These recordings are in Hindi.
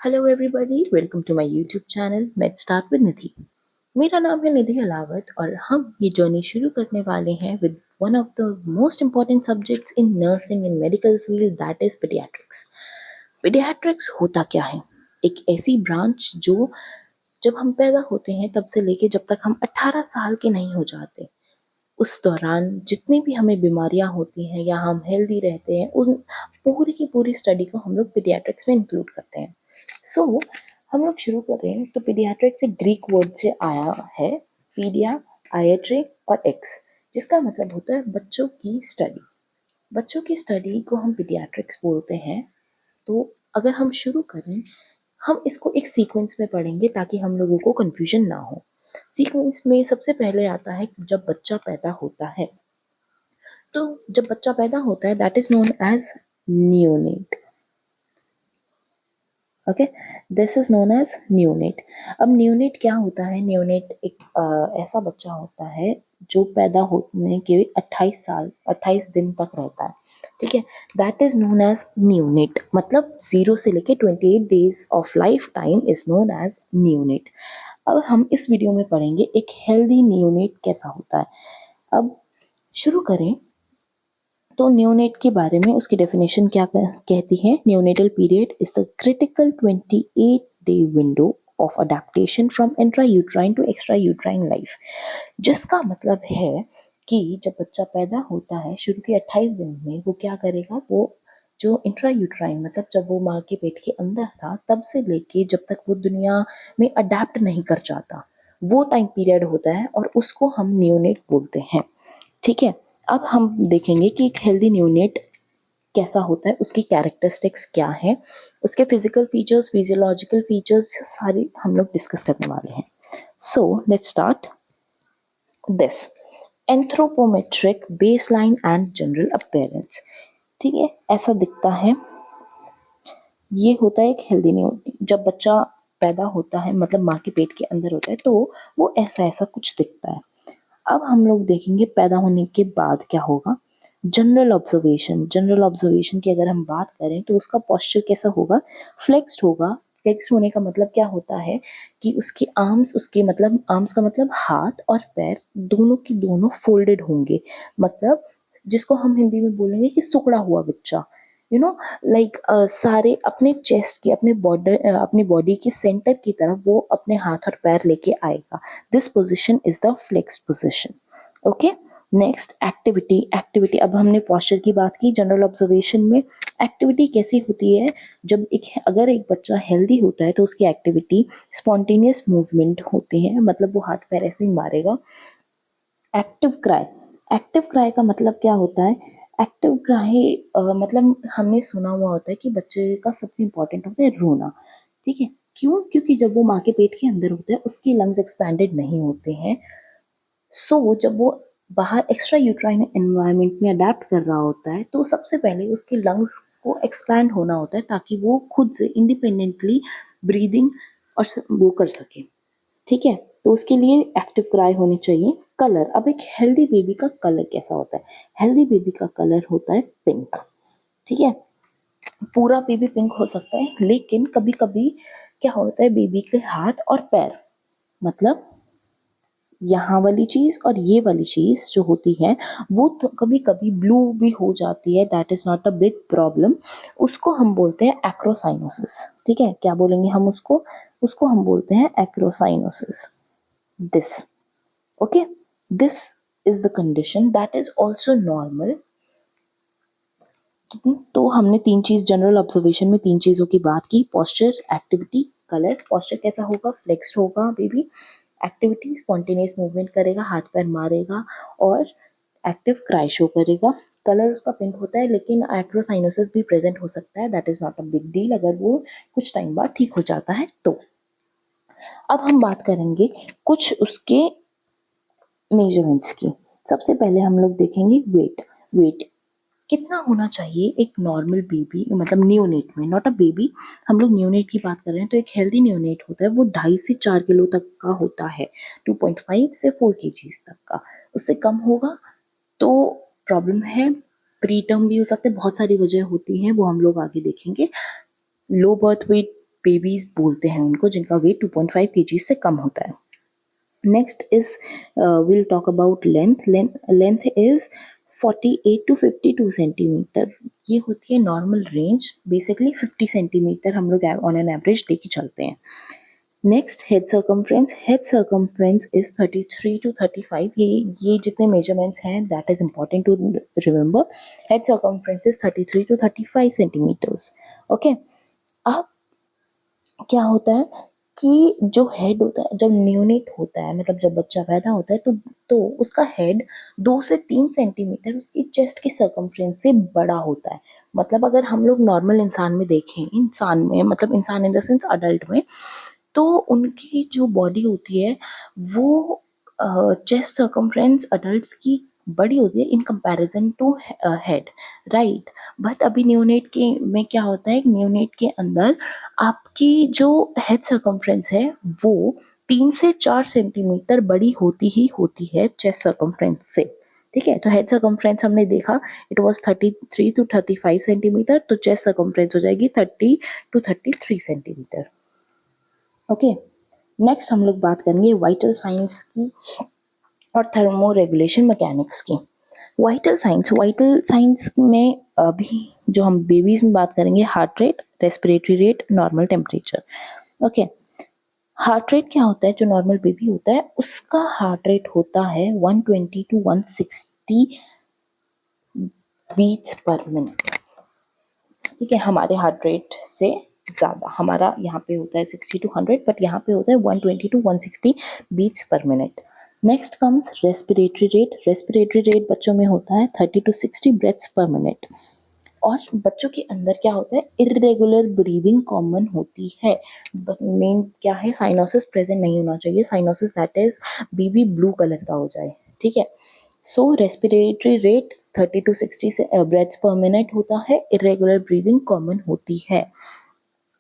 Hello everybody, welcome to my YouTube channel let's start with Nidhi. मेरा नाम है निधि अलावत और हम ये जर्नी शुरू करने वाले हैं with one of the most important subjects in nursing in medical field, that is paediatrics. Paediatrics होता क्या है? एक ऐसी ब्रांच जो जब हम पैदा होते हैं तब से लेके जब तक हम 18 साल के नहीं हो जाते, उस दौरान जितनी भी हमें बीमारियां होती हैं या हम हेल्दी रहते हैं, उन पूरी की पूरी स्टडी को हम लोग पीडियाट्रिक्स में इंक्लूड करते हैं। हम लोग शुरू कर रहे हैं। तो पीडियाट्रिक्स एक ग्रीक वर्ड से आया है, पीडिया, आयट्री और एक्स, जिसका मतलब होता है बच्चों की स्टडी। बच्चों की स्टडी को हम पीडियाट्रिक्स बोलते हैं। तो अगर हम शुरू करें, हम इसको एक सीक्वेंस में पढ़ेंगे ताकि हम लोगों को कंफ्यूजन ना हो। सीक्वेंस में सबसे पहले आता है जब बच्चा पैदा होता है। तो जब बच्चा पैदा होता है, that is known as neonate. Okay, this is known as neonate. अब न्यूनेट क्या होता है? न्यूनेट एक ऐसा बच्चा होता है जो पैदा होने के 28 दिन तक रहता है। ठीक है, that is known as neonate. मतलब 0 से लेके 28 days of life time is known as neonate. अब हम इस वीडियो में पढ़ेंगे एक हेल्दी न्यूनेट कैसा होता है। अब शुरू करें। तो न्यूनेट के बारे में उसकी डेफिनेशन क्या कहती है? Neonatal period is the critical 28 day window of adaptation from intra uterine to extra uterine life. जिसका मतलब है कि जब बच्चा पैदा होता है, शुरू के 28 दिन में वो क्या करेगा? वो जो इंट्रा यूट्राइन मतलब जब वो माँ के पेट के अंदर था तब से लेके जब तक वो दुनिया में अडेप्ट नहीं कर जाता, वो टाइम पीरियड होता है और उसको हम न्यूनेट बोलते हैं। ठीक है, अब हम देखेंगे कि एक हेल्दी न्यूनेट कैसा होता है, उसकी कैरेक्टरिस्टिक्स क्या है, उसके फिजिकल फीचर्स, फिजियोलॉजिकल फीचर्स सारे हम लोग डिस्कस करने वाले हैं। So let's start this anthropometric baseline and general appearance. ठीक है, ऐसा दिखता है। ये होता है एक हेल्दी न्यूनेट। जब बच्चा पैदा होता है, मतलब माँ के पेट के अंदर होता है, तो वो ऐसा ऐसा कुछ दिखता है। अब हम लोग देखेंगे पैदा होने के बाद क्या होगा। जनरल ऑब्जर्वेशन की अगर हम बात करें तो उसका पोस्चर कैसा होगा? फ्लेक्स्ड होगा। फ्लेक्स्ड होने का मतलब क्या होता है कि उसके आर्म्स, उसके मतलब आर्म्स का मतलब हाथ और पैर दोनों की दोनों फोल्डेड होंगे। मतलब जिसको हम हिंदी में बोलेंगे कि सुकड़ा हुआ बच्चा। यू नो, लाइक सारे अपने चेस्ट की, अपनी बॉडी के सेंटर की तरफ वो अपने हाथ और पैर लेके आएगा। This position is the flexed position. Okay, next activity. Activity, अब हमने पोस्चर की बात की, जनरल ऑब्जर्वेशन में एक्टिविटी कैसी होती है? जब अगर एक बच्चा हेल्दी होता है तो उसकी एक्टिविटी स्पॉन्टेनियस मूवमेंट होते हैं, मतलब वो हाथ पैर ऐसे ही मारेगा। Active cry. एक्टिव क्राई का मतलब क्या होता है? एक्टिव क्राई मतलब हमने सुना हुआ होता है कि बच्चे का सबसे इंपॉर्टेंट होता है रोना। ठीक है, क्यों? क्योंकि जब वो माँ के पेट के अंदर होता है उसके लंग्स एक्सपैंडेड नहीं होते हैं। जब वो बाहर एक्स्ट्रा यूट्राइन एनवायरनमेंट में अडेप्ट कर रहा होता है तो सबसे पहले उसके लंग्स को एक्सपैंड होना होता है ताकि वो खुद से इंडिपेंडेंटली ब्रीदिंग और वो कर सके। ठीक है, तो उसके लिए एक्टिव क्राई होनी चाहिए। कलर, अब एक हेल्दी बेबी का कलर कैसा होता है? हेल्दी बेबी का कलर होता है पिंक। ठीक है, पूरा बेबी पिंक हो सकता है, लेकिन कभी कभी क्या होता है, बेबी के हाथ और पैर, मतलब यहाँ वाली चीज और ये वाली चीज जो होती है वो तो कभी कभी ब्लू भी हो जाती है। That is not a big problem. उसको हम बोलते हैं एक्रोसाइनोसिस। ठीक है, क्या बोलेंगे हम उसको? उसको हम बोलते हैं acrocyanosis. This, okay, this is the condition that is also normal. तो हमने तीन चीज जनरल ऑब्जर्वेशन में तीन चीजों की बात की, पोस्चर, एक्टिविटी, कलर। पोस्चर कैसा होगा? फ्लेक्स्ड होगा बेबी। एक्टिविटी, स्पॉन्टेनियस मूवमेंट करेगा, हाथ पैर मारेगा और एक्टिव क्राई शो करेगा। कलर उसका पिंक होता है, लेकिन एक्रोसाइनोसिस भी प्रेजेंट हो सकता है। That is not a big deal अगर वो कुछ टाइम बाद ठीक हो जाता है तो। अब हम बात करेंगे कुछ उसके मेजरमेंट्स की। सबसे पहले हम लोग देखेंगे वेट। वेट कितना होना चाहिए एक नॉर्मल बेबी, मतलब न्यूनेट में, नॉट अ बेबी, हम लोग न्यूनेट की बात कर रहे हैं। तो एक हेल्दी न्यूनेट होता है वो 2.5 से 4 किलो तक का होता है, 2.5 से 4 kg तक का। उससे कम होगा तो प्रॉब्लम है, प्री टर्म भी हो सकते हैं, बहुत सारी वजह होती हैं, वो हम लोग आगे देखेंगे। लो बर्थ वेट बेबीज बोलते हैं उनको, जिनका वेट 2.5 kg से कम होता है। Next is will talk about length. Length is 48 to 52 centimetre. ये होती है नॉर्मल रेंज। बेसिकली 50 सेंटीमीटर हम लोग ऑन एन एवरेज लेके चलते हैं। Next head circumference. Head circumference is 33 to 35। ये जितने मेजरमेंट्स हैं that is important to remember. Head circumference is 33 to 35 centimetres. Okay, अब क्या होता है कि जो हेड होता है, जब न्यूनेट होता है, मतलब जब बच्चा पैदा होता है, तो उसका हेड 2 से 3 सेंटीमीटर उसकी चेस्ट की सर्कमफ्रेंस से बड़ा होता है। मतलब अगर हम लोग नॉर्मल इंसान में देखें, इंसान में मतलब इंसान इन द सेंस अडल्ट में, तो उनकी जो बॉडी होती है वो चेस्ट सर्कमफ्रेंस अडल्ट्स की बड़ी होती है in comparison to head, right. But अभी न्यूनेट के में क्या होता है, न्यूनेट के अंदर आपकी जो हेड सर्कमफ्रेंस है वो 3 से 4 सेंटीमीटर बड़ी होती ही होती है चेस्ट सर्कमफ्रेंस से। ठीक है, तो हेड सर्कमफ्रेंस हमने देखा इट वाज 33 to 35 सेंटीमीटर, तो चेस्ट सर्कमफ्रेंस हो जाएगी 30 to 33 सेंटीमीटर। ओके, नेक्स्ट हम लोग बात करेंगे वाइटल साइंस की और थर्मो रेगुलेशन मैकेनिक्स की। वाइटल साइंस में अभी जो हम बेबीज में बात करेंगे, heart rate, respiratory rate, normal temperature. Okay, heart rate क्या होता है, जो नॉर्मल बेबी होता है उसका हार्ट रेट होता है 120 to 160 बीट्स पर मिनट। ठीक है, हमारे हार्ट रेट से ज़्यादा, हमारा यहाँ पे होता है 60 to 100, बट यहाँ पे होता है 120 to 160 beats per minute. Next comes respiratory rate. Respiratory rate बच्चों में होता है 30 to 60 ब्रेथ्स पर मिनट। और बच्चों के अंदर क्या होता है, इरेगुलर ब्रीदिंग कॉमन होती है। मेन क्या है, साइनोसिस प्रेजेंट नहीं होना चाहिए। Cyanosis that is baby blue colour का हो जाए। ठीक है, सो रेस्पिरेटरी रेट 30 to 60 से ब्रेथ्स पर मिनट होता है, इरेगुलर ब्रीदिंग कॉमन होती है।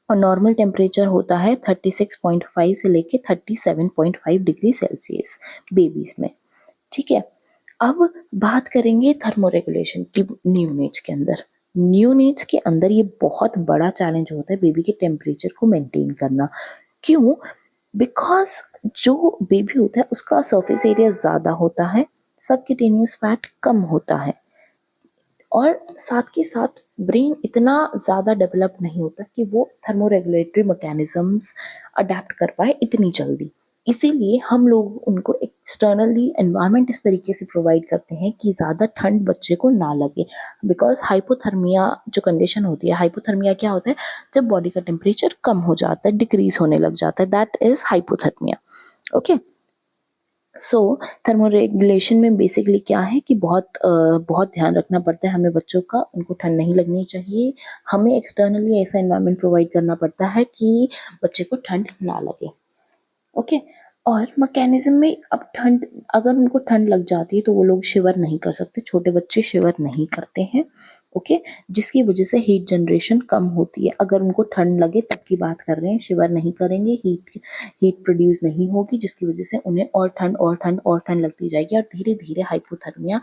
और नॉर्मल टेम्परेचर होता है 36.5 से लेके 37.5 डिग्री सेल्सियस बेबीज में। ठीक है, अब बात करेंगे थर्मोरेगुलेशन की न्यूनेट्स के अंदर। न्यूनेट्स के अंदर ये बहुत बड़ा चैलेंज होता है बेबी के टेम्परेचर को मेंटेन करना। क्यों? बिकॉज जो बेबी होता है उसका सरफेस एरिया ज़्यादा होता है, सबक्यूटेनियस फैट कम होता है, और साथ के साथ ब्रेन इतना ज़्यादा डेवलप नहीं होता कि वो थर्मोरेगुलेटरी मैकेनिज्म्स अडेप्ट कर पाए इतनी जल्दी। इसीलिए हम लोग उनको एक्सटर्नली एनवायरनमेंट इस तरीके से प्रोवाइड करते हैं कि ज़्यादा ठंड बच्चे को ना लगे। बिकॉज हाइपोथर्मिया जो कंडीशन होती है, हाइपोथर्मिया क्या होता है, जब बॉडी का टेम्परेचर कम हो जाता है, डिक्रीज होने लग जाता है, that is hypothermia. Okay, so thermoregulation में बेसिकली क्या है कि बहुत ध्यान रखना पड़ता है हमें बच्चों का, उनको ठंड नहीं लगनी चाहिए। हमें एक्सटर्नली ऐसा एनवायरनमेंट प्रोवाइड करना पड़ता है कि बच्चे को ठंड ना लगे। ओके, और मैकेनिज्म में अब ठंड, अगर उनको ठंड लग जाती है तो वो लोग शिवर नहीं कर सकते, छोटे बच्चे शिवर नहीं करते हैं। ओके, जिसकी वजह से हीट जनरेशन कम होती है। अगर उनको ठंड लगे तब की बात कर रहे हैं, शिवर नहीं करेंगे, हीट प्रोड्यूस नहीं होगी, जिसकी वजह से उन्हें और ठंड और ठंड और ठंड लगती जाएगी, और धीरे धीरे hypothermia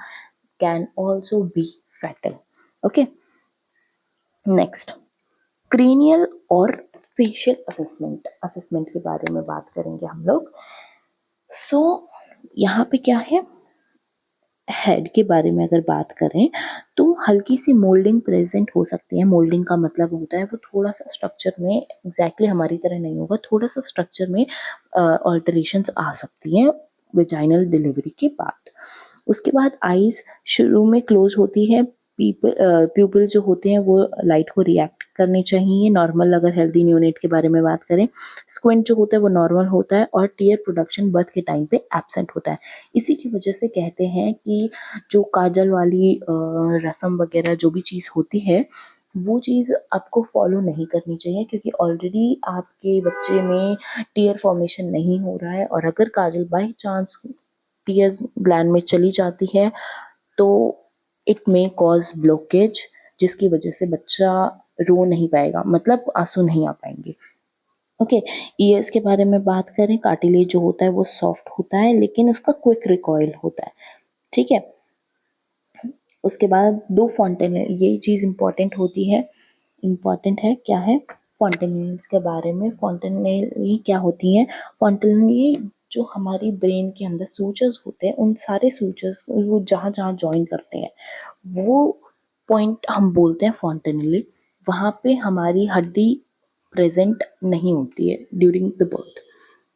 can also be fatal. Okay, next cranial और फेशियल असेसमेंट के बारे में बात करेंगे हम लोग। सो यहाँ पे क्या है, हेड के बारे में अगर बात करें तो हल्की सी मोल्डिंग प्रेजेंट हो सकती है। मोल्डिंग का मतलब होता है वो थोड़ा सा स्ट्रक्चर में एग्जैक्टली हमारी तरह नहीं होगा, थोड़ा सा स्ट्रक्चर में ऑल्टरेशंस आ सकती हैं वेजाइनल डिलीवरी के बाद। उसके बाद आईज शुरू में क्लोज होती है, प्यूपिल जो होते हैं वो लाइट को रिएक्ट करने चाहिए नॉर्मल, अगर हेल्दी न्यूनेट के बारे में बात करें। स्क्विंट जो होता है वो नॉर्मल होता है, और टीयर प्रोडक्शन बर्थ के टाइम पे एब्सेंट होता है। इसी की वजह से कहते हैं कि जो काजल वाली रस्म वगैरह जो भी चीज़ होती है वो चीज़ आपको फॉलो नहीं करनी चाहिए, क्योंकि ऑलरेडी आपके बच्चे में टीयर फॉर्मेशन नहीं हो रहा है, और अगर काजल बाई चांस टीयर ग्लैंड में चली जाती है तो इट मे कॉज ब्लॉकेज, जिसकी वजह से बच्चा रो नहीं पाएगा, मतलब आंसू नहीं आ पाएंगे। ओके, ईयर्स के बारे में बात करें, कार्टिलेज जो होता है वो सॉफ्ट होता है लेकिन उसका क्विक रिकॉइल होता है। ठीक है, उसके बाद दो फॉन्टेन है, ये चीज़ इंपॉर्टेंट होती है, इम्पॉर्टेंट है क्या है, फॉन्टेनल्स के बारे में। फॉन्टेनली क्या होती हैं? फॉन्टेनली जो हमारी ब्रेन के अंदर सूचर्स होते हैं, उन सारे सूचर्स को वो जहाँ जहाँ ज्वाइन करते हैं, वो पॉइंट हम बोलते हैं फॉन्टेनली। वहाँ पे हमारी हड्डी प्रेजेंट नहीं होती है ड्यूरिंग द बर्थ,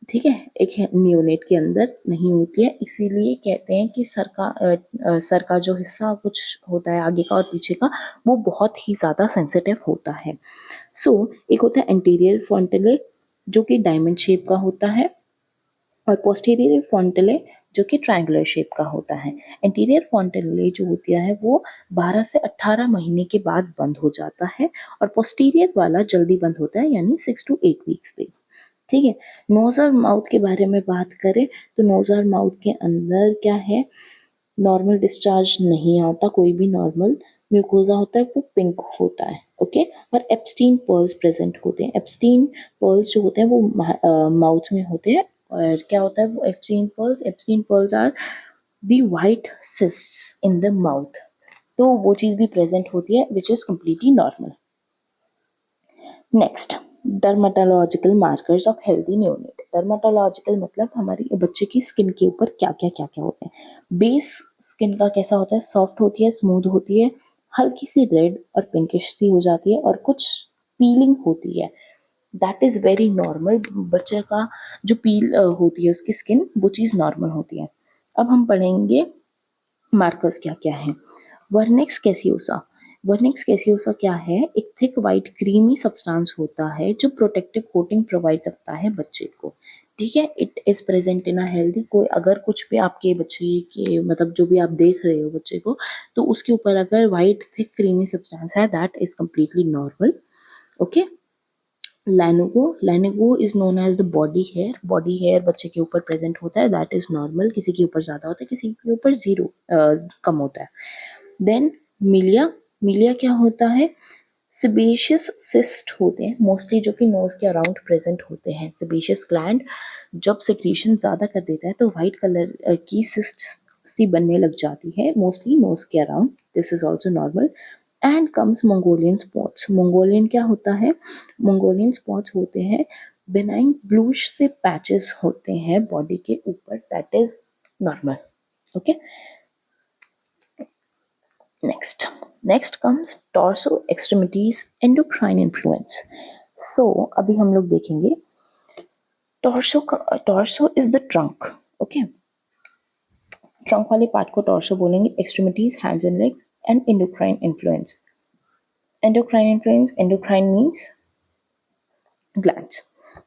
ठीक है, एक न्यूनेट के अंदर नहीं होती है। इसीलिए कहते हैं कि सर का जो हिस्सा कुछ होता है आगे का और पीछे का, वो बहुत ही ज़्यादा सेंसिटिव होता है। एक होता है एंटीरियर फ्रंटले जो कि डायमंड शेप का होता है, और पोस्टीरियर फ्रंटले जो कि ट्रायंगुलर शेप का होता है। एंटीरियर फ्रंटले जो होता है वो 12 से 18 महीने के बाद बंद हो जाता है, और पोस्टीरियर वाला जल्दी बंद होता है, यानी 6 to 8 वीक्स पे, ठीक है। नोज और माउथ के बारे में बात करें तो नोज और माउथ के अंदर क्या है, नॉर्मल डिस्चार्ज नहीं आता, कोई भी नॉर्मल म्यूकोजा होता है वो पिंक होता है, ओके। और एप्स्टीन पर्ल्स प्रेजेंट होते हैं। एप्स्टीन पर्ल्स जो होते हैं वो माउथ में होते हैं। और क्या होता है वो Epstein pearls are the white cysts in the mouth, तो वो चीज़ भी प्रेजेंट होती है which is completely normal. Next, dermatological markers of healthy neonate. Dermatological मतलब हमारी बच्चे की स्किन के ऊपर क्या क्या होते हैं। बेस स्किन का कैसा होता है, सॉफ्ट होती है, स्मूथ होती है, हल्की सी रेड और पिंकिश सी हो जाती है, और कुछ पीलिंग होती है। That is very normal. बच्चे का जो पील होती है उसकी स्किन, वो चीज़ नॉर्मल होती है। अब हम पढ़ेंगे मार्कर्स क्या क्या हैं। वर्निक्स कैसियोसा। वर्निक्स कैसियोसा क्या है, एक थिक वाइट क्रीमी सब्सटेंस होता है जो प्रोटेक्टिव कोटिंग प्रोवाइड करता है बच्चे को, ठीक है। It is present in a healthy, कोई अगर कुछ भी आपके बच्चे के मतलब जो भी आप देख रहे हो बच्चे को, तो उसके ऊपर अगर वाइट थिक क्रीमी सब्सटेंस है, that is completely normal, okay. Lanugo is known as the body hair. Body hair बच्चे के ऊपर प्रेजेंट होता है, दैट इज नॉर्मल। किसी के ऊपर ज्यादा होता है, किसी के ऊपर जीरो कम होता है। देन मिलिया। मिलिया क्या होता है, सिबेशियस सिस्ट होते हैं मोस्टली, जो कि नोज के अराउंड प्रेजेंट होते हैं। सिबेशियस ग्लैंड जब सिक्रीशन ज्यादा कर देता है तो व्हाइट कलर की सिस्ट सी बनने लग जाती है, मोस्टली नोज के around. This is also normal. And comes Mongolian spots. Mongolian क्या होता है, मंगोलियन स्पॉट्स होते हैं बेनाइन ब्लूइश से पैचेस होते हैं बॉडी के ऊपर, that is normal, okay. Next comes torso extremities endocrine influence. अभी हम लोग देखेंगे torso is the trunk, okay. Trunk वाले पार्ट को टॉर्सो बोलेंगे। Extremities hands and legs, and endocrine influence. Endocrine means glands,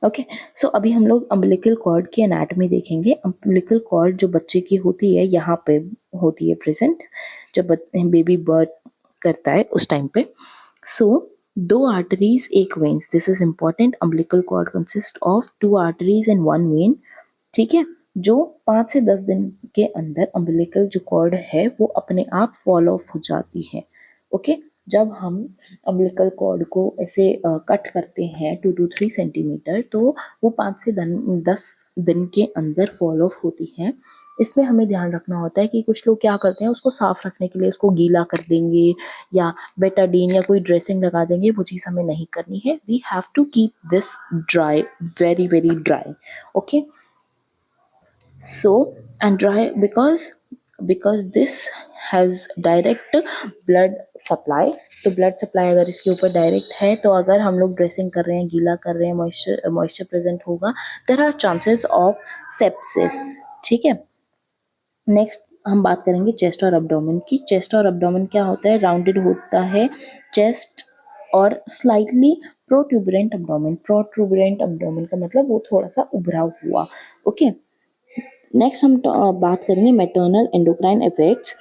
okay. अभी हम लोग अम्बिलिकल कॉर्ड की एनाटॉमी देखेंगे। अम्बिलिकल कॉर्ड जो बच्चे की होती है यहाँ पे होती है प्रेजेंट, जब बेबी बर्थ करता है उस टाइम पे। दो आर्टरीज एक veins, this is important. Umbilical cord consist of 2 arteries and 1 vein, ठीक है। जो 5 से 10 दिन के अंदर अम्बिलिकल जो कॉर्ड है वो अपने आप फॉल ऑफ हो जाती है, ओके। जब हम अम्बिलिकल कॉर्ड को ऐसे कट करते हैं 2 to 3 सेंटीमीटर, तो वो 5 से 10 दिन के अंदर फॉल ऑफ होती है। इसमें हमें ध्यान रखना होता है कि कुछ लोग क्या करते हैं, उसको साफ रखने के लिए उसको गीला कर देंगे या बेटाडीन या कोई ड्रेसिंग लगा देंगे, वो चीज़ हमें नहीं करनी है। We have to keep this dry, very very dry, okay. And dry because this has direct blood supply। तो ब्लड सप्लाई अगर इसके ऊपर डायरेक्ट है, तो अगर हम लोग ड्रेसिंग कर रहे हैं, गीला कर रहे हैं, मॉइस्चर प्रेजेंट होगा, there are chances of sepsis, ठीक है। नेक्स्ट हम बात करेंगे चेस्ट और अब्डोमेन की। चेस्ट और अब्डोमेन क्या होता है, राउंडेड होता है चेस्ट और स्लाइटली प्रोट्यूबरेंट अब्डोमेन। प्रोट्यूबरेंट अब्डोमेन का मतलब वो थोड़ा सा उभरा हुआ, ओके। नेक्स्ट हम बात करेंगे मैटरनल एंडोक्राइन इफेक्ट्स।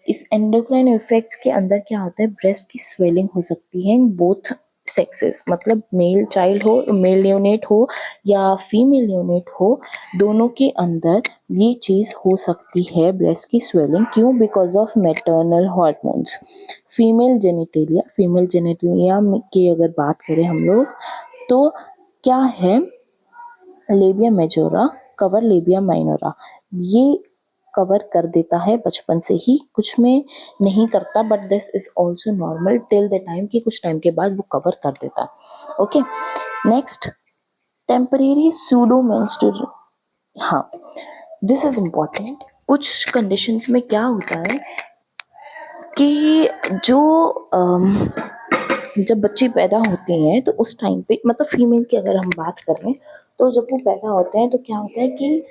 इस एंडोक्राइन इफेक्ट्स के अंदर क्या होता है, ब्रेस्ट की स्वेलिंग हो सकती है इन बोथ सेक्सेस, मतलब मेल चाइल्ड हो, मेल न्यूनेट हो या फीमेल न्यूनेट हो, दोनों के अंदर ये चीज़ हो सकती है, ब्रेस्ट की स्वेलिंग। क्यों? Because of maternal hormones. Female genitalia की अगर बात करें हम लोग, तो क्या है, labia majora, cover labia minora, ये कवर कर देता है बचपन से ही, कुछ में नहीं करता, but this is also normal till the time कि कुछ टाइम के बाद वो कवर कर देता है। Okay, next, temporary pseudo menstrual. हाँ, दिस इज इम्पॉर्टेंट। कुछ कंडीशंस में क्या होता है कि जो जब बच्चे पैदा होते हैं तो उस टाइम पे, मतलब फीमेल की अगर हम बात कर रहे हैं, तो जब वो पैदा होते हैं तो क्या होता है कि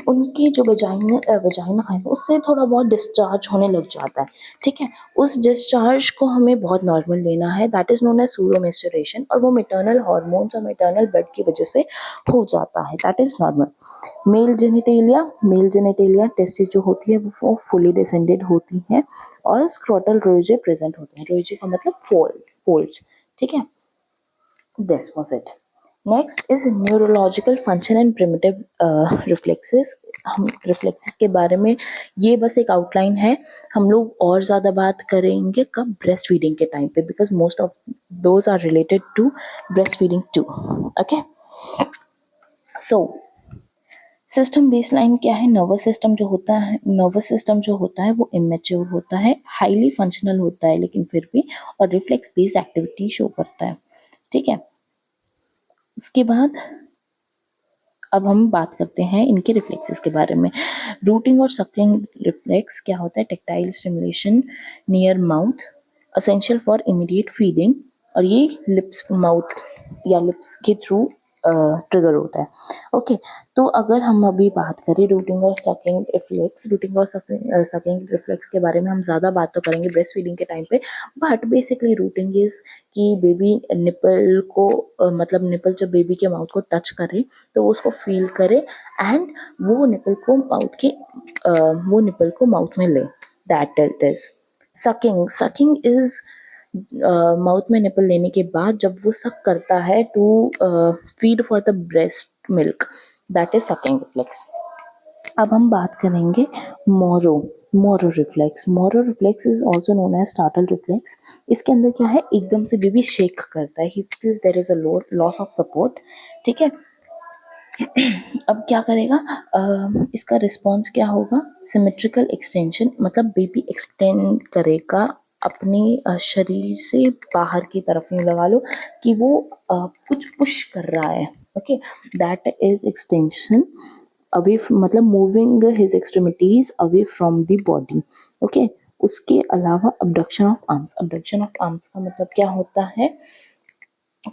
उनकी जो वजाइना है उससे थोड़ा बहुत डिस्चार्ज होने लग जाता है। ठीक है, उस डिस्चार्ज को हमें बहुत नॉर्मल लेना है, that is known as pseudo menstruation, और वो मैटरनल हार्मोन्स और मैटरनल ब्लड की वजह से हो जाता है, that is normal. Male genitalia testis जो होती है वो फुली डिसेंडेड होती है, और स्क्रोटल रोजे प्रेजेंट होते हैं। रोजे का मतलब फोल्ड्स। ठीक है, this was it. Next is neurological function and primitive reflexes. हम रिफ्लेक्सेस के बारे में ये बस एक आउटलाइन है, हम लोग और ज़्यादा बात करेंगे कब, ब्रेस्ट फीडिंग के टाइम पे, because most of those are related to breast feeding too. Okay, so system baseline क्या है? नर्वस सिस्टम जो होता है वो इमेच्योर होता है, हाईली फंक्शनल होता है लेकिन फिर भी, और रिफ्लेक्स बेस्ड एक्टिविटी शो करता है। ठीक है, उसके बाद अब हम बात करते हैं इनके रिफ्लेक्सेस के बारे में। रूटिंग और सकलिंग रिफ्लेक्स क्या होता है? Tactile stimulation near mouth, essential for immediate feeding, और ये लिप्स माउथ या लिप्स के थ्रू ट्रिगर होता है। ओके, तो अगर हम अभी बात करें रूटिंग और सकिंग रिफ्लेक्स, रूटिंग और सकिंग रिफ्लेक्स के बारे में हम ज़्यादा बात तो करेंगे ब्रेस्ट फीडिंग के टाइम पे, बट बेसिकली रूटिंग इज कि बेबी निपल को मतलब निपल जब बेबी के माउथ को टच करे तो उसको फील करे, एंड वो निपल को माउथ में ले, that it is sucking. Sucking is mouth में निपल लेने के बाद जब वो सक करता है to feed for the breast milk, that is sucking reflex. अब हम बात करेंगे Moro Moro reflex. Moro reflex is also known as startle reflex. इसके अंदर क्या है, एकदम से बेबी शेक करता है, he feels there is a loss of support. ठीक है, अब क्या करेगा, इसका रिस्पॉन्स क्या होगा? सिमेट्रिकल एक्सटेंशन, मतलब बेबी एक्सटेंड करेगा अपनी शरीर से बाहर की तरफ, यूँ लगा लो कि वो कुछ पुश कर रहा है। Okay, that is extension away, मतलब moving his extremities away from the body. Okay, उसके अलावा abduction of arms. Abduction of arms का मतलब क्या होता है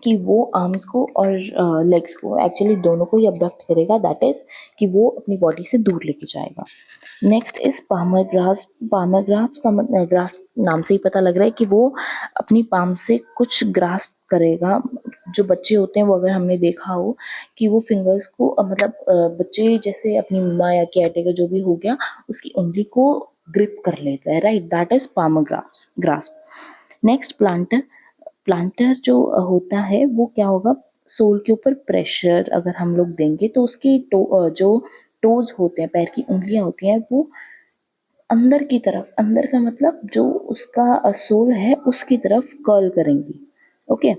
कि वो आर्म्स को और लेग्स को, एक्चुअली दोनों को ही अबडक्ट करेगा, दैट इज कि वो अपनी बॉडी से दूर लेके जाएगा। Next is palmar grasp. Palmar grasp का मतलब, ग्रास्प नाम से ही पता लग रहा है कि वो अपनी पाम से कुछ ग्रास्प करेगा। जो बच्चे होते हैं वो, अगर हमने देखा हो कि वो फिंगर्स को मतलब बच्चे जैसे अपनी मम्मा या केयरटेकर जो भी हो गया उसकी उंगली को ग्रिप कर लेता है, right, that is palmar grasp. Next plantar. Plantar जो होता है वो क्या होगा, सोल के ऊपर प्रेशर अगर हम लोग देंगे तो उसकी जो टोज होते हैं, पैर की उंगलियां होती हैं, वो अंदर की तरफ, अंदर का मतलब जो उसका सोल है उसकी तरफ कर्ल करेंगी। Okay,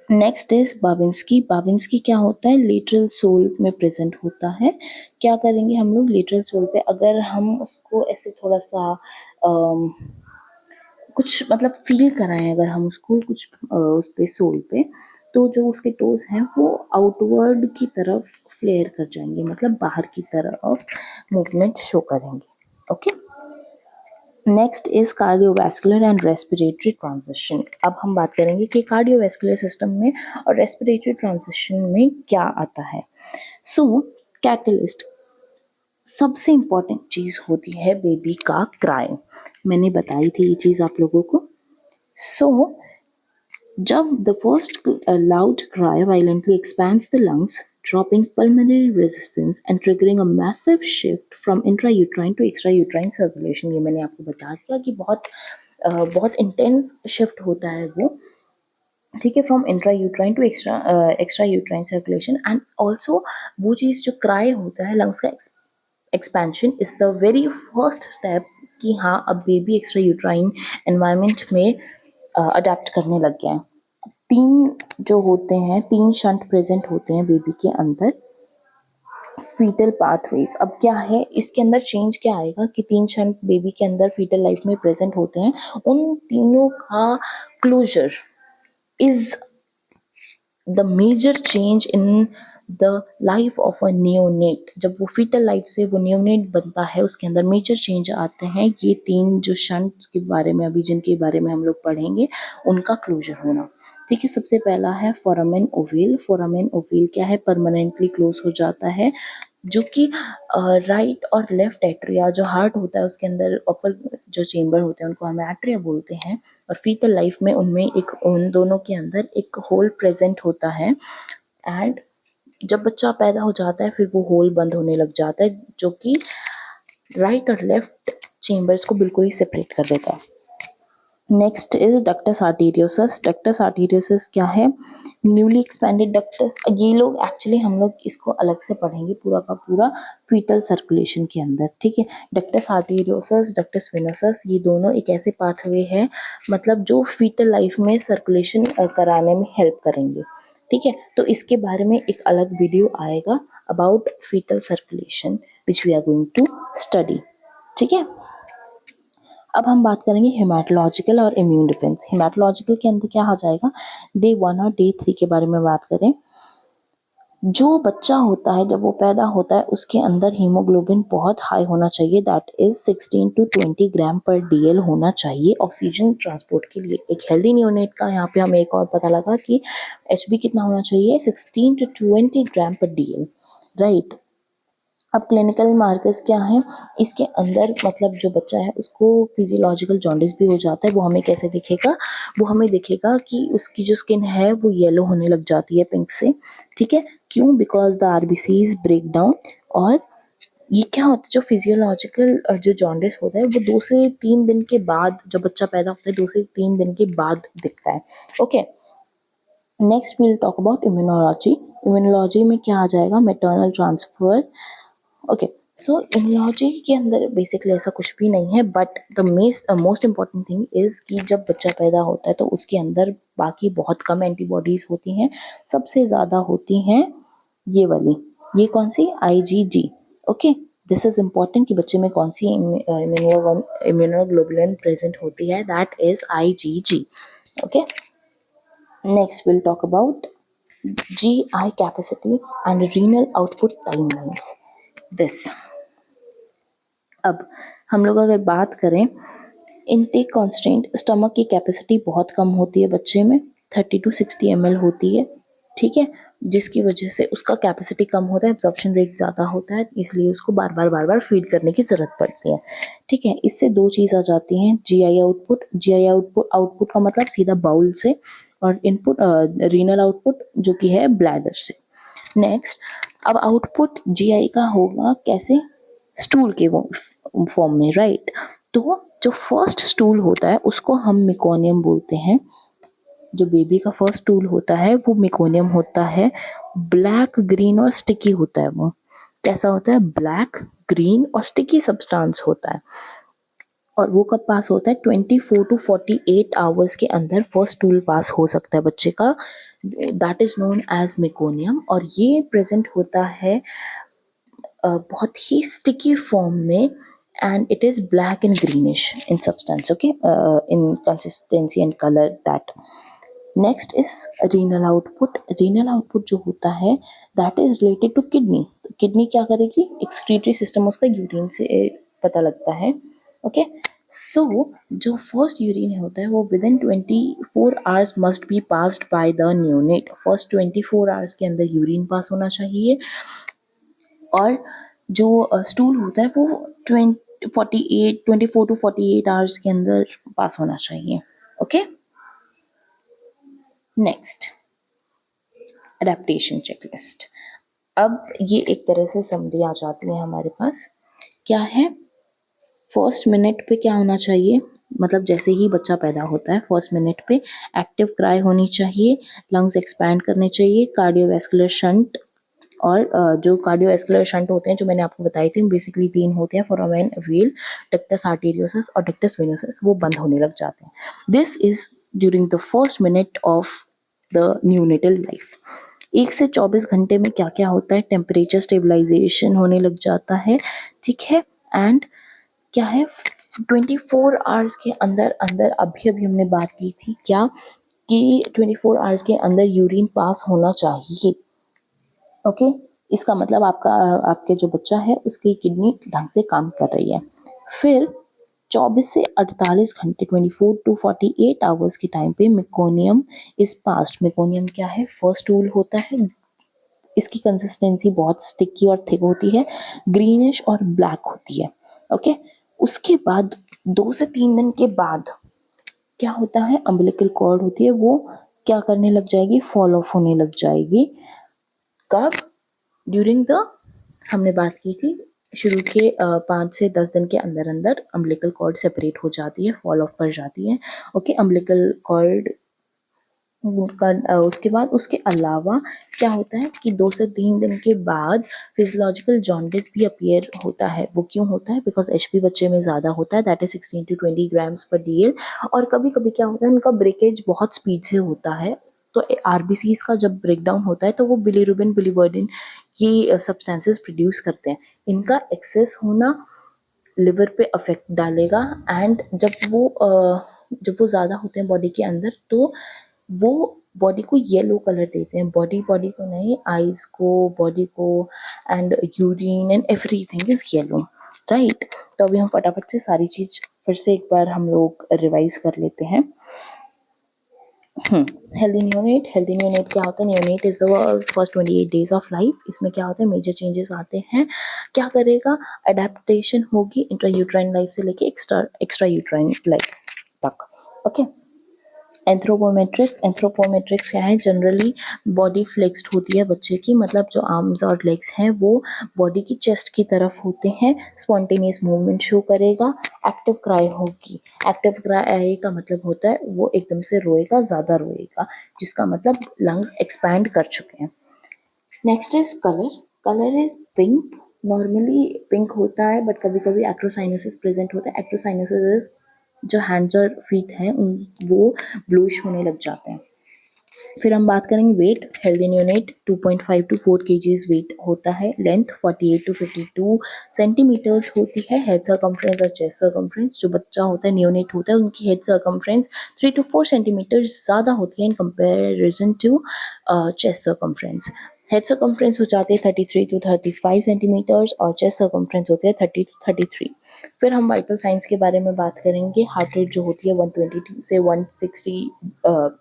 next is Babinski. Babinski क्या होता है, लेटरल सोल में प्रेजेंट होता है। क्या करेंगे हम लोग लेटरल सोल पे, अगर हम उसको ऐसे थोड़ा सा कुछ मतलब फील कराएं, अगर हम उसको कुछ उस पे सोल पे, तो जो उसके टोज हैं वो आउटवर्ड की तरफ फ्लेयर कर जाएंगे, मतलब बाहर की तरफ मूवमेंट शो करेंगे। Okay, next is cardiovascular and respiratory transition. अब हम बात करेंगे कि कार्डियोवैस्कुलर सिस्टम में और रेस्पिरेटरी ट्रांजिशन में क्या आता है। सो कैटलिस्ट, सबसे इम्पॉर्टेंट चीज होती है बेबी का क्राई। मैंने बताई थी ये चीज आप लोगों को। सो जब the first loud cry violently expands the lungs, dropping pulmonary resistance and triggering a massive shift from intrauterine to extrauterine circulation। ये मैंने आपको बता दिया कि बहुत इंटेंस शिफ्ट होता है वो, ठीक है, from intrauterine to extra uterine circulation. And also वो चीज़ जो क्राई होता है, लंग्स का expansion is the very first step कि हाँ अब बेबी एक्स्ट्रा यूट्राइन एनवायरमेंट में अडेप्ट करने लग गया है। तीन जो होते हैं, तीन शंट प्रेजेंट होते हैं बेबी के अंदर। Fetal pathways. अब क्या है इसके अंदर चेंज क्या आएगा कि 3 शंट बेबी के अंदर फीटल लाइफ में प्रेजेंट होते हैं, उन तीनों का closure is the major change in the life of a neonate. जब वो फीटल लाइफ से वो नियोनेट बनता है उसके अंदर मेजर चेंज आते हैं ये 3 जो शंट्स के बारे में अभी जिनके बारे में हम लोग पढ़ेंगे उनका क्लोजर होना। ठीक है, सबसे पहला है फोरामेन ओवल। फोरामेन ओवल क्या है, परमानेंटली क्लोज हो जाता है, जो कि राइट और लेफ्ट एट्रिया जो हार्ट होता है उसके अंदर अपर जो चेम्बर होते हैं उनको हम एट्रिया बोलते हैं, और फीटल लाइफ में उनमें एक उन दोनों के अंदर एक होल प्रेजेंट होता है। एंड जब बच्चा पैदा हो जाता है फिर वो होल बंद होने लग जाता है, जो कि राइट और लेफ्ट चेम्बर्स को बिल्कुल ही सेपरेट कर देता है। Next is ductus arteriosus. Ductus arteriosus क्या है, न्यूली एक्सपेंडेड डक्टस। ये लोग एक्चुअली हम लोग इसको अलग से पढ़ेंगे पूरा का पूरा फीटल सर्कुलेशन के अंदर। ठीक है, डक्टस आर्टेरियोसस, डक्टस वेनोसस, ये दोनों एक ऐसे पाथवे है मतलब जो फीटल लाइफ में सर्कुलेशन कराने में हेल्प करेंगे। ठीक है, तो इसके बारे में एक अलग वीडियो आएगा about fetal circulation which we are going to study. ठीक है, अब हम बात करेंगे हेमाटोलॉजिकल और इम्यून डिफेंस। हेमाटोलॉजिकल के अंदर क्या आ जाएगा, डे 1 और डे 3 के बारे में बात करें। जो बच्चा होता है जब वो पैदा होता है उसके अंदर हीमोग्लोबिन बहुत हाई होना चाहिए, दैट इज 16 to 20 ग्राम पर डीएल होना चाहिए ऑक्सीजन ट्रांसपोर्ट के लिए। एक हेल्दी नियोनेट का यहाँ पे हमें एक और पता लगा कि एचबी कितना होना चाहिए, 16 to 20 ग्राम पर डीएल, राइट। अब क्लिनिकल मार्कर्स क्या हैं इसके अंदर, मतलब जो बच्चा है उसको फिजियोलॉजिकल जॉन्डिस भी हो जाता है। वो हमें कैसे दिखेगा, वो हमें दिखेगा कि उसकी जो स्किन है वो येलो होने लग जाती है पिंक से। ठीक है, क्यों, because the RBCs break down. और ये क्या होता है, जो फिजियोलॉजिकल जो जॉन्डिस होता है वो 2 से 3 दिन के बाद, जब बच्चा पैदा होता है 2 से 3 दिन के बाद दिखता है। Okay, next we'll talk about immunology. Immunology में क्या आ जाएगा, maternal transfer. Okay, so immunology के अंदर बेसिकली ऐसा कुछ भी नहीं है, but the most important thing is कि जब बच्चा पैदा होता है तो उसके अंदर बाकी बहुत कम एंटीबॉडीज होती हैं, सबसे ज़्यादा होती हैं ये वाली, ये कौन सी, IgG. Okay, this is important कि बच्चे में कौन सी इम्यूनोग्लोबुलिन प्रेजेंट होती है, that is IgG. Okay, next will talk about GI capacity and renal output timelines. This. अब हम लोग अगर बात करें इनटेक कॉन्स्टेंट, स्टमक की कैपेसिटी बहुत कम होती है बच्चे में, 30 to 60 ml होती है। ठीक है, जिसकी वजह से उसका कैपेसिटी कम होता है, एब्जॉर्प्शन रेट ज़्यादा होता है, इसलिए उसको बार बार फीड करने की ज़रूरत पड़ती है। ठीक है, इससे 2 चीज़ आ जाती हैं, जीआई आउटपुट। जीआई आउटपुट का मतलब सीधा बाउल से, और इनपुट रीनल आउटपुट जो कि है ब्लैडर से। नेक्स्ट, अब आउटपुट जीआई का होगा कैसे, स्टूल के फॉर्म में, राइट। तो जो फर्स्ट स्टूल होता है उसको हम मेकोनियम बोलते हैं। जो बेबी का फर्स्ट स्टूल होता है वो मेकोनियम होता है, ब्लैक ग्रीन और स्टिकी होता है। वो कैसा होता है, ब्लैक ग्रीन और स्टिकी सब्सटेंस होता है। और वो कब पास होता है, 24 to 48 आवर्स के अंदर फर्स्ट स्टूल पास हो सकता है बच्चे का, that is known as meconium. और ये प्रेजेंट होता है बहुत ही स्टिकी फॉर्म में, and it is black and greenish in substance, okay, in consistency and color that. Next is renal output. Renal output जो होता है that is related to kidney. तो kidney क्या करेगी, excretory system उसका यूरिन से पता लगता है। okay, so जो फर्स्ट यूरिन होता है वो within 24 hours must be passed by the neonate. First 24 hours के अंदर यूरिन पास होना चाहिए, और जो स्टूल होता है वो 24 to 48 आवर्स के अंदर पास होना चाहिए। Okay, next, adaptation checklist. अब ये एक तरह से समरी आ जाती है हमारे पास, क्या है, फर्स्ट मिनट पे क्या होना चाहिए, मतलब जैसे ही बच्चा पैदा होता है फर्स्ट मिनट पे एक्टिव क्राई होनी चाहिए, लंग्स एक्सपैंड करने चाहिए, कार्डियोवैस्कुलर शंट। और जो कार्डियोवैस्कुलर शंट होते हैं जो मैंने आपको बताई थी बेसिकली 3 होते हैं, फोरामेन ओवल, डक्टस आर्टेरियोसस और डक्टस वेनोसस, वो बंद होने लग जाते हैं। This is during the first minute of the neonatal life. 1 से 24 घंटे में क्या-क्या होता है, टेम्परेचर स्टेबलाइजेशन होने लग जाता है, ठीक है। एंड क्या है, 24 आवर्स के अंदर अभी-अभी हमने बात की थी क्या, कि 24 आवर्स के अंदर यूरिन पास होना चाहिए, ओके। इसका मतलब आपके जो बच्चा है उसकी किडनी ढंग से काम कर रही है। फिर 24 से 48 घंटे 24 टू 48 आवर्स के टाइम पे मेकोनियम इज पास्ड। मेकोनियम क्या है, फर्स्ट टूल होता है। इसकी कंसिस्टेंसी बहुत स्टिकी और थिक होती है, ग्रीनिश और ब्लैक होती है, ओके। उसके बाद 2 से 3 दिन के बाद क्या होता है, अम्बिलिकल कॉर्ड होती है वो क्या करने लग जाएगी, फॉल ऑफ होने लग जाएगी। कब, ड्यूरिंग द, हमने बात की थी शुरू के 5 से 10 दिन के अंदर अंदर अम्बिलिकल कॉर्ड सेपरेट हो जाती है, फॉल ऑफ कर जाती है, ओके। अम्बिलिकल कॉर्ड उसके बाद उसके अलावा क्या होता है कि 2 से 3 दिन के बाद फिजियोलॉजिकल जॉन्डिस भी अपीयर होता है। वो क्यों होता है, बिकॉज एचपी बच्चे में ज़्यादा होता है, दैट इज 16 टू 20 ग्राम्स पर डीएल। और कभी कभी क्या होता है, उनका ब्रेकेज बहुत स्पीड से होता है, तो आरबीसीज का जब ब्रेकडाउन होता है तो वो बिलीरुबिन बिलीवर्डिन की सब्सटेंसेस प्रोड्यूस करते हैं। इनका एक्सेस होना लिवर पे अफेक्ट डालेगा, एंड जब वो ज़्यादा होते हैं बॉडी के अंदर तो वो बॉडी को येलो कलर देते हैं, बॉडी बॉडी को नहीं, आईज को, बॉडी को, and urine and everything is yellow, right. तो अभी हम फटाफट से सारी चीज फिर से एक बार हम लोग रिवाइज कर लेते हैं। हेल्दी न्यूनेट क्या होता है, neonate is the first 28 days of life. इसमें क्या होता है, मेजर चेंजेस आते हैं। क्या करेगा, अडेप्टेशन होगी इंट्रा यूट्राइन लाइफ से लेके एक्स्ट्रा यूट्राइन लाइफ तक, ओके। एंथ्रोपोमेट्रिक्स क्या है, जनरली बॉडी फ्लेक्स्ड होती है बच्चे की, मतलब जो आर्म्स और लेग्स हैं वो बॉडी की चेस्ट की तरफ होते हैं, स्पॉन्टेनियस मूवमेंट शो करेगा, एक्टिव क्राई होगी। एक्टिव क्राई का मतलब होता है वो एकदम से रोएगा, ज़्यादा रोएगा, जिसका मतलब लंग्स एक्सपैंड कर चुके हैं। Next is colour is pink. Normally pink होता है, बट कभी कभी एक्ट्रोसाइनोसिस प्रेजेंट होता है। एक्ट्रोसाइनोसिस इज जो हैंड्स और फीट हैं वो ब्लूइश होने लग जाते हैं। फिर हम बात करेंगे weight. Healthy neonate 2.5 to 4 kgs weight होता है। लेंथ 48 टू 52 सेंटीमीटर्स होती है। हेड सर्कमफ्रेंस और चेस्ट सर्कमफ्रेंस, जो बच्चा होता है न्यूनेट होता है उनकी हेड सर्कमफ्रेंस 3 टू 4 सेंटीमीटर ज़्यादा होती है in comparison to chest circumference. Head circumference हो जाते हैं 33 टू 35 सेंटीमीटर्स और चेस्ट सर्कमफ्रेंस होते हैं 30 टू 33। फिर हम वाइटल साइंस के बारे में बात करेंगे। हार्ट रेट जो होती है 120 से 160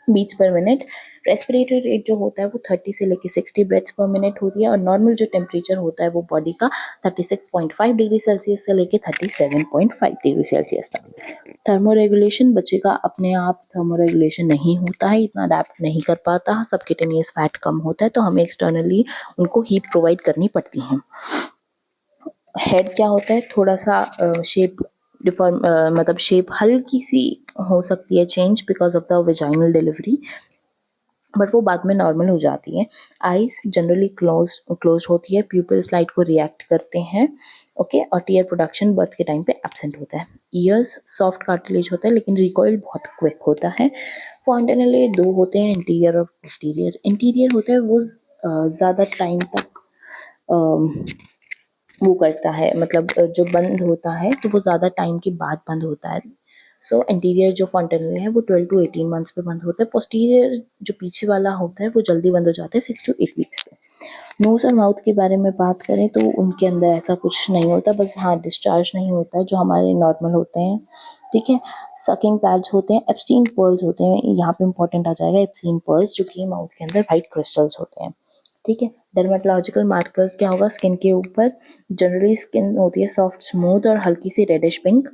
beats per minute. Respiratory rate जो होता है वो 30 से लेके 60 ब्रेथ्स पर मिनट होती है। और नॉर्मल जो टेम्परेचर होता है वो बॉडी का 36.5 डिग्री सेल्सियस से लेके 37.5 डिग्री सेल्सियस तक। थर्मो रेगुलेशन, बच्चे का अपने आप थर्मो रेगुलेशन नहीं होता है, इतना अडेप्ट नहीं कर पाता, सबक्यूटेनियस फैट कम होता है, तो हमें एक्सटर्नली उनको हीट प्रोवाइड करनी पड़ती है। हेड क्या होता है, थोड़ा सा शेप डिफॉर्म, मतलब शेप हल्की सी हो सकती है change because of the vaginal delivery, but वो बाद में नॉर्मल हो जाती है। आईज जनरली क्लोज होती है, प्यूपिल्स लाइट को रिएक्ट करते हैं, ओके। और टीयर प्रोडक्शन बर्थ के टाइम पे एब्सेंट होता है। ईयर्स सॉफ्ट कार्टिलेज होता है लेकिन रिकॉइल बहुत क्विक होता है। फॉन्टेनले दो होते हैं, इंटीरियर और पोस्टीरियर। इंटीरियर होता है वो ज़्यादा टाइम तक वो करता है, मतलब जो बंद होता है तो वो ज़्यादा टाइम के बाद बंद होता है। सो इंटीरियर जो फॉन्टेनल है वो 12 टू 18 मंथ्स पे बंद होता है। पोस्टीरियर जो पीछे वाला होता है वो जल्दी बंद हो जाता है 6 टू 8 वीक्स पे। नोज और माउथ के बारे में बात करें तो उनके अंदर ऐसा कुछ नहीं होता, बस हाँ डिस्चार्ज नहीं होता है जो हमारे नॉर्मल होते हैं, ठीक है। सकिंग पैड्स होते हैं, एप्सिन पर्ल्स होते हैं, यहाँ पे इंपॉर्टेंट आ जाएगा एप्सिन पर्ल्स, जो कि माउथ के अंदर वाइट क्रिस्टल्स होते हैं, ठीक है। डर्मेटोलॉजिकल मार्कर्स क्या होगा, स्किन के ऊपर जनरली स्किन होती है सॉफ्ट स्मूथ और हल्की सी रेडिश पिंक,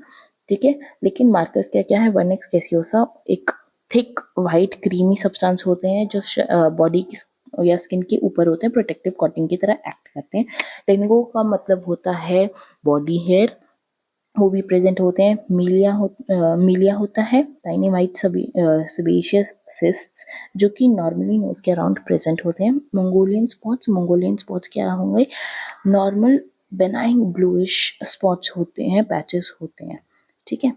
ठीक है। लेकिन मार्कर्स क्या क्या है, वर्निक्स कैसियोसा एक थिक वाइट क्रीमी सब्सटेंस होते हैं जो बॉडी की या स्किन के ऊपर होते हैं, प्रोटेक्टिव कोटिंग की तरह एक्ट करते हैं। टेनिगो का मतलब होता है बॉडी हेयर, वो भी प्रेजेंट होते हैं। मीलिया होता है टाइनी वाइट सबेशियस सिस्ट्स जो कि नॉर्मली नोज के अराउंड प्रेजेंट होते हैं। मंगोलियन स्पॉट्स क्या होंगे, नॉर्मल बेनाइन ब्लूइश स्पॉट्स होते हैं, पैचेस होते हैं, ठीक है।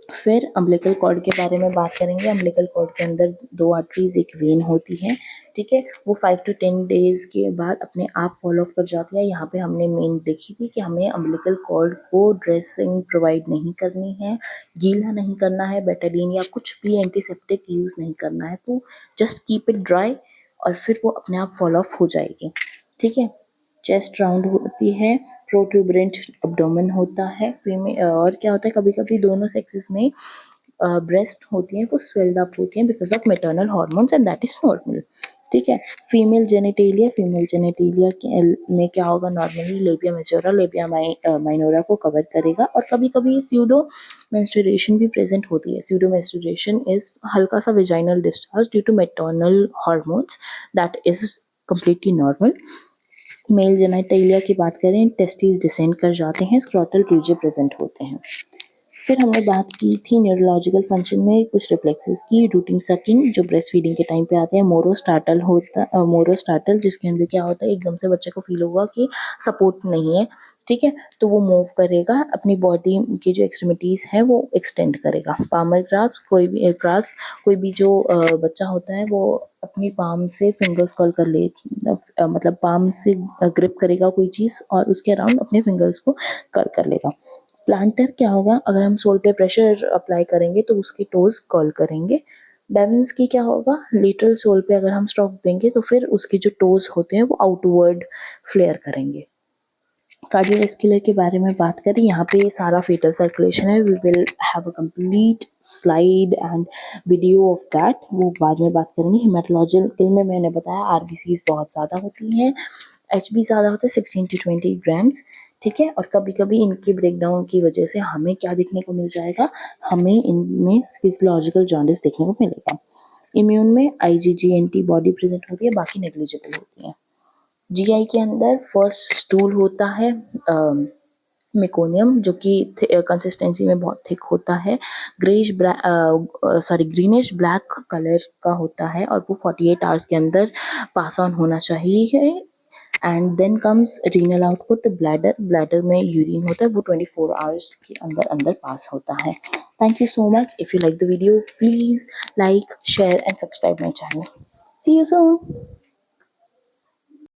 फिर अम्बिलिकल कॉर्ड के बारे में बात करेंगे। अम्बिलिकल कॉर्ड के अंदर दो आर्टरीज, एक वेन होती है, ठीक है, वो 5 to 10 डेज़ के बाद अपने आप फॉल ऑफ कर जाती है। यहाँ पे हमने मेन देखी थी कि हमें अम्बिलिकल कॉर्ड को ड्रेसिंग प्रोवाइड नहीं करनी है, गीला नहीं करना है, बेटाडीन या कुछ भी एंटीसेप्टिक यूज़ नहीं करना है, तो जस्ट कीप इट ड्राई और फिर वो अपने आप फॉल ऑफ हो जाएगी। ठीक है, चेस्ट राउंड होती है, प्रोट्यूबरेंट एब्डोमेन होता है, और क्या होता है कभी कभी दोनों सेक्सेस में ब्रेस्ट होती हैं वो स्वेल्ड अप होती हैं because of maternal hormones and that is normal. ठीक है, फीमेल जेनेटेलिया में क्या होगा, normally labia majora labia minora को कवर करेगा, और कभी कभी स्यूडो मेंस्ट्रुएशन भी प्रेजेंट होती है। स्यूडो मेंस्ट्रुएशन इज हल्का सा vaginal discharge due to maternal hormones, that is completely normal. Male genitalia की बात करें, टेस्टिस डिसेंड कर जाते हैं, स्क्रोटल रिजे प्रेजेंट होते हैं। फिर हमने बात की थी न्यूरोलॉजिकल फंक्शन में कुछ रिफ्लेक्सेस की, रूटिंग सकिंग जो ब्रेस्ट फीडिंग के टाइम पे आते हैं, मोरोस्टाटल जिसके अंदर क्या होता है एकदम से बच्चे को फील होगा कि सपोर्ट नहीं है। ठीक है, तो वो मूव करेगा, अपनी बॉडी की जो एक्सट्रीमिटीज है वो एक्सटेंड करेगा। पामर ग्रास्प कोई भी जो बच्चा होता है वो अपनी पाम से फिंगर्स कर्ल कर ले, मतलब पाम से ग्रिप करेगा कोई चीज और उसके अराउंड अपने फिंगर्स को कर्ल कर लेगा। प्लांटर क्या होगा, अगर हम सोल पे प्रेशर अप्लाई करेंगे तो उसके टोज कर्ल करेंगे। बेविंस की क्या होगा, लेटरल सोल पे अगर हम स्ट्रोक देंगे तो फिर उसके जो टोज होते हैं वो आउटवर्ड फ्लेयर करेंगे। कार्डियोवैस्कुलर के बारे में बात करें, यहाँ पे सारा फेटल सर्कुलेशन है, we will have a complete slide and video of that, वो बाद में बात करेंगे। हेमाटोलॉजिकल में मैंने बताया आरबीसीज बहुत ज़्यादा होती हैं, एचबी ज़्यादा होता है 16 to 20 ग्राम्स। ठीक है, और कभी कभी इनके ब्रेकडाउन की वजह से हमें क्या देखने को मिल जाएगा, हमें इनमें फिजियोलॉजिकल जॉन्डिस देखने को मिलेगा। इम्यून में आईजीजी एंटीबॉडी प्रेजेंट होती है, बाकी नेग्लिजिबल होती है। जीआई के अंदर फर्स्ट स्टूल होता है मेकोनियम, जो कि कंसिस्टेंसी में बहुत थिक होता है, ग्रीनिश ब्लैक कलर का होता है, और वो 48 आवर्स के अंदर पास ऑन होना चाहिए। And then comes renal output, bladder में यूरिन होता है, वो 24 आवर्स के अंदर अंदर पास होता है। Thank you so much. If you like the video please like share and subscribe my channel. See you soon.